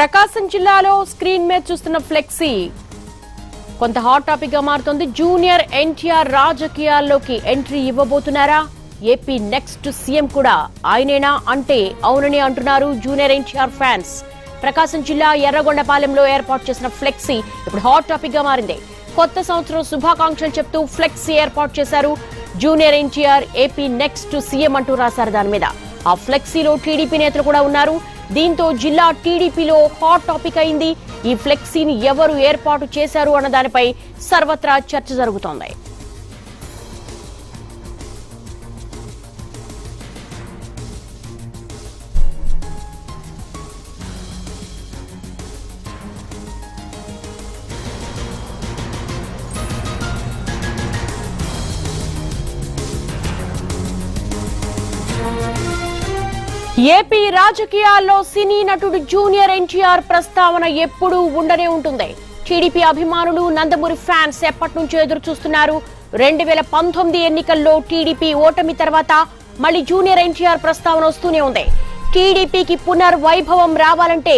ప్రకాశం జిల్లాలో స్క్రీన్ మీద చూస్తున్న ఫ్లెక్సీ కొంత హాట్ టాపిక్ గా మారుతోంది. జూనియర్ ఎన్టీఆర్ రాజకీయాల్లోకి ఎంట్రీ ఇవ్వబోతున్నారా? ఏపీ నెక్స్ట్ సీఎం కూడా ఆయనేనా అంటే అవునని అంటున్నారు జూనియర్ ఎన్టీఆర్ ఫ్యాన్స్. ప్రకాశం జిల్లా ఎర్రగొండపాలెంలో ఏర్పాటు చేసిన ఫ్లెక్సీ ఇప్పుడు హాట్ టాపిక్ గా మారింది. కొత్త సంవత్సరం శుభాకాంక్షలు చెప్తూ ఫ్లెక్సీ ఏర్పాటు చేశారు. Junior NTR AP next CM అంటూ రాశారు దాని మీద. ఆ ఫ్లెక్సీలో టీడీపీ నేతలు కూడా ఉన్నారు. దీంతో జిల్లా టీడీపీలో హాట్ టాపిక్ అయింది. ఈ ఫ్లెక్సీని ఎవరు ఏర్పాటు చేశారు అన్న దానిపై సర్వత్రా చర్చ జరుగుతోంది. ఏపీ రాజకీయాల్లో సినీ నటుడు జూనియర్ ఎన్టీఆర్ ప్రస్తావన ఎప్పుడూ ఉండనే ఉంటుంది. టీడీపీ అభిమానులు, నందమూరి ఫ్యాన్స్ ఎప్పటి నుంచో ఎదురు చూస్తున్నారు. 2019 ఎన్నికల్లో టీడీపీ ఓటమి తర్వాత మళ్లీ జూనియర్ ఎన్టీఆర్ ప్రస్తావన వస్తూనే ఉంది. టీడీపీకి పునర్వైభవం రావాలంటే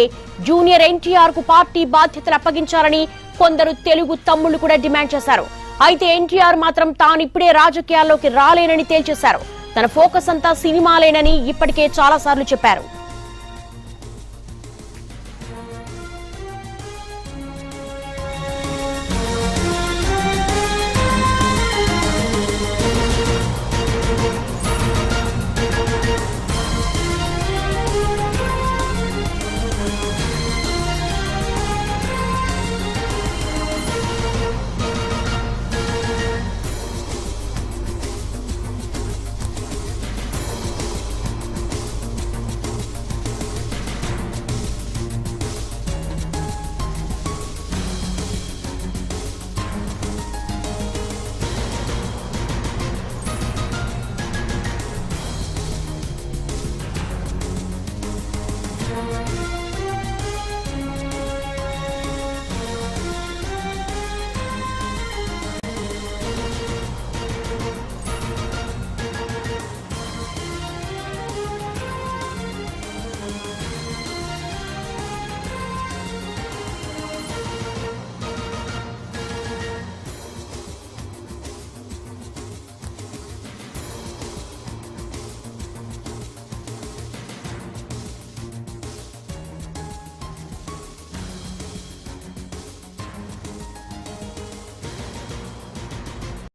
జూనియర్ ఎన్టీఆర్ కు పార్టీ బాధ్యతలు అప్పగించాలని కొందరు తెలుగు తమ్ముళ్లు కూడా డిమాండ్ చేశారు. అయితే ఎన్టీఆర్ మాత్రం తానిప్పుడే రాజకీయాల్లోకి రాలేనని తేల్చేశారు. తన ఫోకస్ అంతా సినిమాలేనని ఇప్పటికే చాలా సార్లు చెప్పారు.